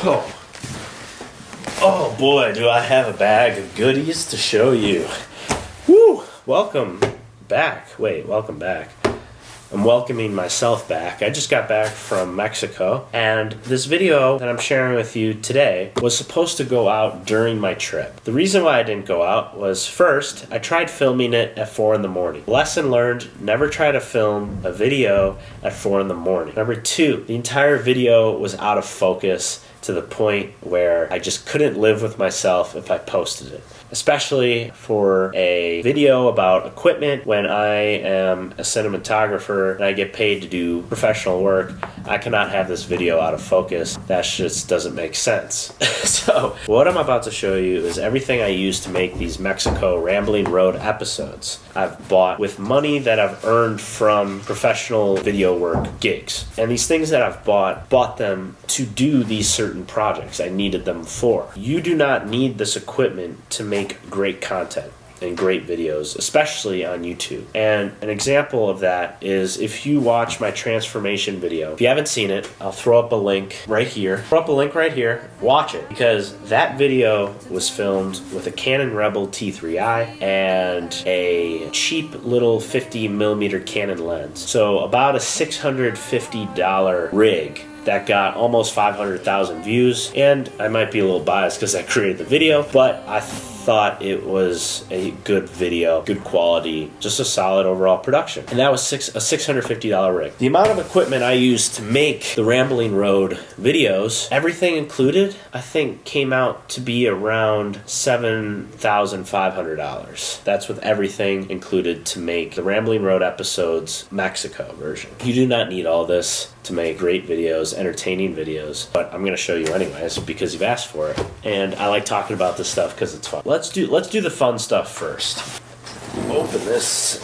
Oh. Oh boy, do I have a bag of goodies to show you. Woo! Welcome back. Wait, welcome back. I'm welcoming myself back. I just got back from Mexico, and this video that I'm sharing with you today was supposed to go out during my trip. The reason why I didn't go out was, first, I tried filming it at 4 in the morning. Lesson learned, never try to film a video at 4 in the morning. Number 2, the entire video was out of focus to the point where I just couldn't live with myself if I posted it. Especially for a video about equipment. When I am a cinematographer and I get paid to do professional work, I cannot have this video out of focus. That just doesn't make sense. So what I'm about to show you is everything I use to make these Mexico Rambling Road episodes. I've bought with money that I've earned from professional video work gigs. And these things that I've bought them to do these certain projects I needed them for. You do not need this equipment to make great content and great videos, especially on YouTube. And an example of that is if you watch my transformation video. If you haven't seen it, I'll throw up a link right here. Watch it, because that video was filmed with a Canon Rebel T3i and a cheap little 50mm Canon lens. So about a $650 rig that got almost 500,000 views. And I might be a little biased because I created the video, but I thought it was a good video, good quality, just a solid overall production. And that was a $650 rig. The amount of equipment I used to make the Rambling Road videos, everything included, I think came out to be around $7,500. That's with everything included to make the Rambling Road episodes Mexico version. You do not need all this to make great videos, entertaining videos, but I'm gonna show you anyways because you've asked for it. And I like talking about this stuff because it's fun. Let's do the fun stuff first. Open this.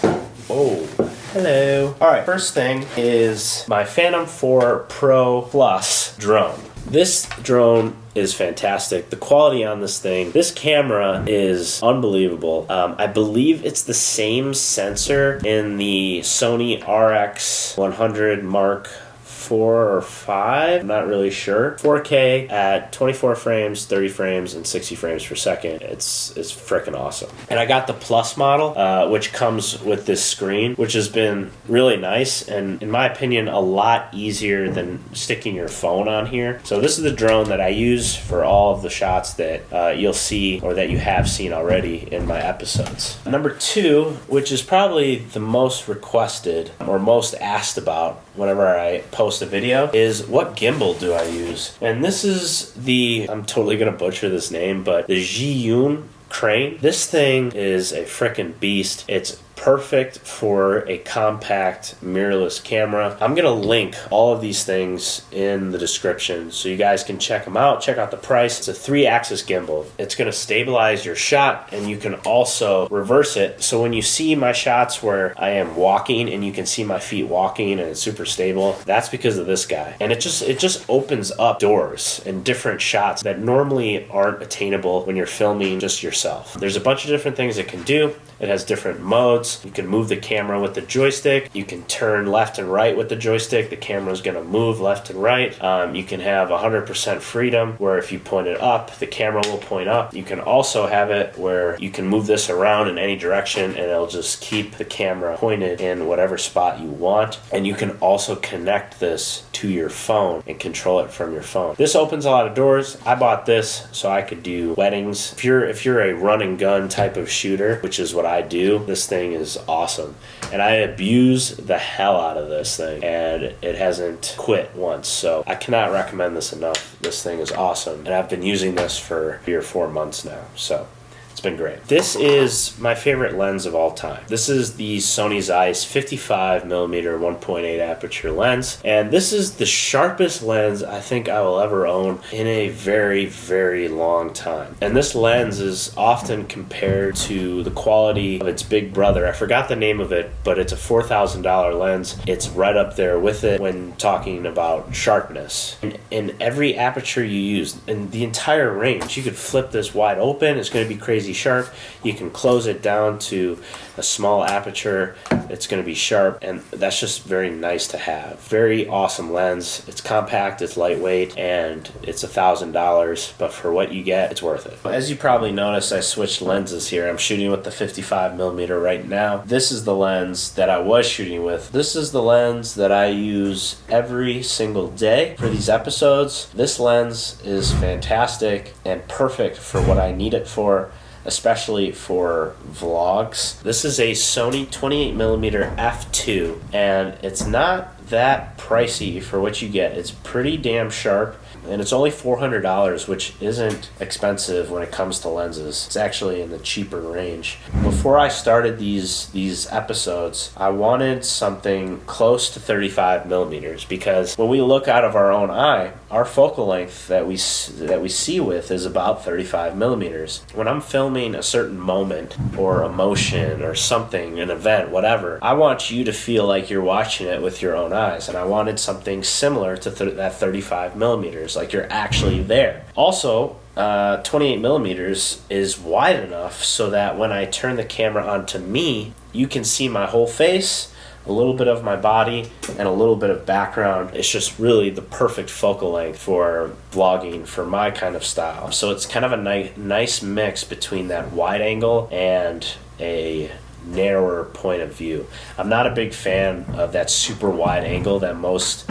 Oh, hello. All right, first thing is my Phantom 4 Pro Plus drone. This drone is fantastic. The quality on this thing, this camera is unbelievable. I believe it's the same sensor in the Sony RX100 Mark 4 or 5, I'm not really sure. 4K at 24 frames, 30 frames, and 60 frames per second. It's freaking awesome. And I got the Plus model, which comes with this screen, which has been really nice and, in my opinion, a lot easier than sticking your phone on here. So this is the drone that I use for all of the shots that you'll see or that you have seen already in my episodes. Number 2, which is probably the most requested or most asked about whenever I post a video, is what gimbal do I use? And this is the, I'm totally gonna butcher this name, but the Zhiyun crane. This thing is a frickin' beast. It's perfect for a compact mirrorless camera. I'm gonna link all of these things in the description so you guys can check them out, check out the price. It's a 3-axis gimbal. It's gonna stabilize your shot, and you can also reverse it. So when you see my shots where I am walking and you can see my feet walking and it's super stable, that's because of this guy. And it just opens up doors and different shots that normally aren't attainable when you're filming just yourself. There's a bunch of different things it can do. It has different modes. You can move the camera with the joystick. You can turn left and right with the joystick. The camera is going to move left and right. You can have 100% freedom, where if you point it up, the camera will point up. You can also have it where you can move this around in any direction and it'll just keep the camera pointed in whatever spot you want. And you can also connect this to your phone and control it from your phone. This opens a lot of doors. I bought this so I could do weddings. If you're a run and gun type of shooter, which is what I do, this thing is awesome. And I abuse the hell out of this thing, and it hasn't quit once. So I cannot recommend this enough. This thing is awesome, and I've been using this for 3 or 4 months now. So it's been great. This is my favorite lens of all time. This is the Sony Zeiss 55mm 1.8 aperture lens, and this is the sharpest lens I think I will ever own in a very, very long time. And this lens is often compared to the quality of its big brother. I forgot the name of it, but it's a $4,000 lens. It's right up there with it when talking about sharpness. And in every aperture you use, in the entire range, you could flip this wide open. It's going to be crazy crazy sharp. You can close it down to a small aperture. It's going to be sharp, and that's just very nice to have. Very awesome lens. It's compact, it's lightweight, and it's $1,000, but for what you get, it's worth it. As you probably noticed, I switched lenses here. I'm shooting with the 55mm right now. This is the lens that I was shooting with. This is the lens that I use every single day for these episodes. This lens is fantastic and perfect for what I need it for, especially for vlogs. This is a Sony 28mm f2, and it's not that pricey for what you get. It's pretty damn sharp, and it's only $400, which isn't expensive when it comes to lenses. It's actually in the cheaper range. Before I started these episodes, I wanted something close to 35mm, because when we look out of our own eye, our focal length that we see with is about 35mm. When I'm filming a certain moment or emotion or something, an event, whatever, I want you to feel like you're watching it with your own eyes, and I wanted something similar to that 35mm, like you're actually there. Also, 28mm is wide enough so that when I turn the camera onto me, you can see my whole face, a little bit of my body, and a little bit of background. It's just really the perfect focal length for vlogging for my kind of style. So it's kind of a nice mix between that wide angle and a narrower point of view. I'm not a big fan of that super wide angle that most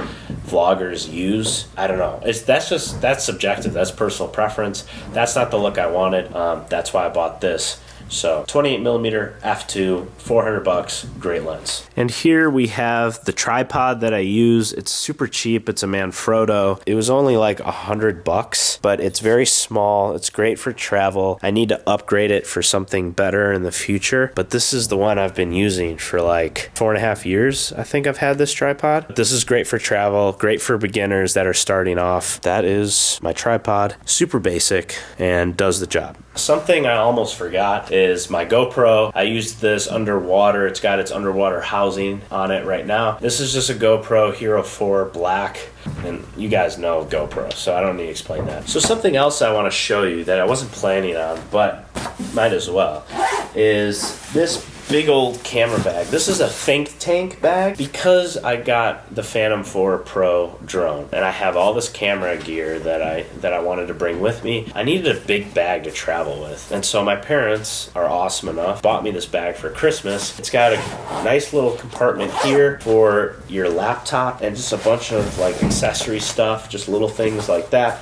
vloggers use. I don't know. That's subjective. That's personal preference. That's not the look I wanted. That's why I bought this. So 28mm f2, $400, great lens. And here we have the tripod that I use. It's super cheap. It's a Manfrotto. It was only like $100, but it's very small. It's great for travel. I need to upgrade it for something better in the future, but this is the one I've been using for like 4.5 years. I think I've had this tripod. This is great for travel, great for beginners that are starting off. That is my tripod. Super basic and does the job. Something I almost forgot is my GoPro. I used this underwater. It's got its underwater housing on it right now. This is just a GoPro Hero 4 Black, and you guys know GoPro, so I don't need to explain that. So something else I want to show you that I wasn't planning on, but might as well, is this big old camera bag. This is a think tank bag because I got the Phantom 4 Pro drone and I have all this camera gear that I wanted to bring with me. I needed a big bag to travel with, and so my parents are awesome enough, bought me this bag for Christmas. It's got a nice little compartment here for your laptop and just a bunch of like accessory stuff, just little things like that.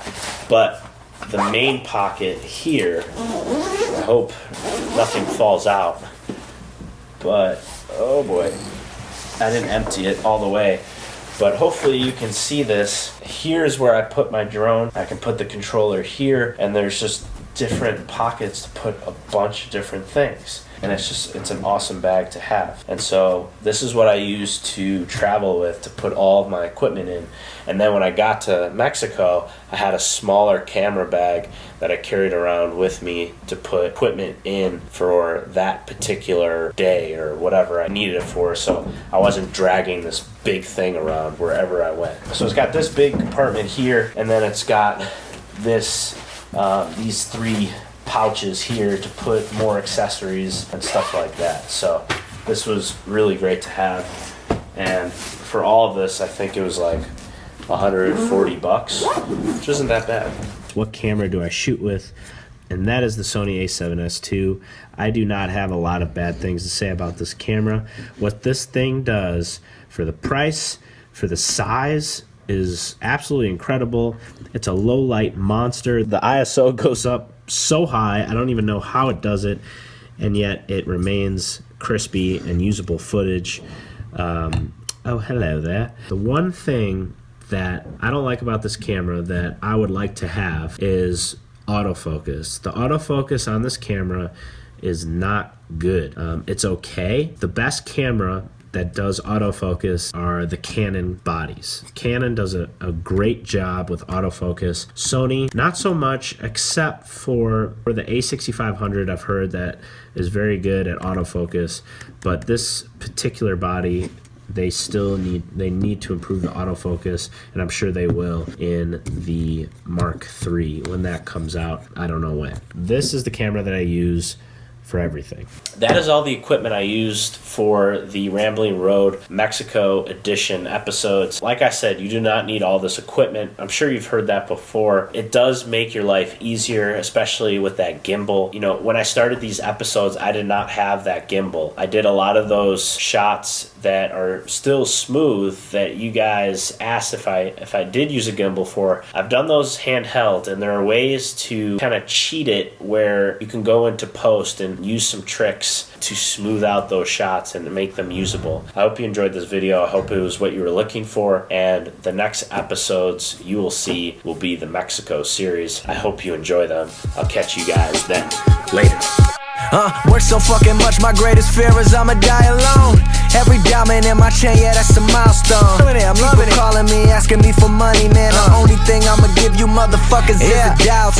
But the main pocket here, I hope nothing falls out, but oh boy, I didn't empty it all the way, but hopefully you can see this. Here's where I put my drone. I can put the controller here, and there's just different pockets to put a bunch of different things, and it's an awesome bag to have. And so this is what I use to travel with, to put all of my equipment in. And then when I got to Mexico, I had a smaller camera bag that I carried around with me to put equipment in for that particular day or whatever I needed it for, so I wasn't dragging this big thing around wherever I went. So it's got this big compartment here, and then it's got these 3 pouches here to put more accessories and stuff like that. So this was really great to have, and for all of this I think it was like $140, which isn't that bad. What camera do I shoot with? And that is the Sony a7S II. I do not have a lot of bad things to say about this camera. What this thing does for the price, for the size, is absolutely incredible. It's a low light monster. The ISO goes up so high, I don't even know how it does it, and yet it remains crispy and usable footage. Oh, hello there. The one thing that I don't like about this camera that I would like to have is autofocus. The autofocus on this camera is not good. It's okay. The best camera that does autofocus are the Canon bodies. Canon does a great job with autofocus. Sony, not so much, except for the a6500. I've heard that is very good at autofocus, but this particular body they need to improve the autofocus, and I'm sure they will in the Mark III when that comes out. I don't know when. This is the camera that I use for everything. That is all the equipment I used for the Rambling Road Mexico edition episodes. Like I said, you do not need all this equipment. I'm sure you've heard that before. It does make your life easier, especially with that gimbal. You know, when I started these episodes, I did not have that gimbal. I did a lot of those shots that are still smooth that you guys asked if I did use a gimbal for. I've done those handheld, and there are ways to kind of cheat it where you can go into post and use some tricks to smooth out those shots and make them usable. I hope you enjoyed this video. I hope it was what you were looking for, and the next episodes you will see will be the Mexico series. I hope you enjoy them. I'll catch you guys then. Later. Work so fucking much, my greatest fear is I'ma die alone. Every diamond in my chain, yeah, that's a milestone. I'm loving it. Calling me, asking me for money, man. The only thing I'ma give you motherfuckers is a doubt.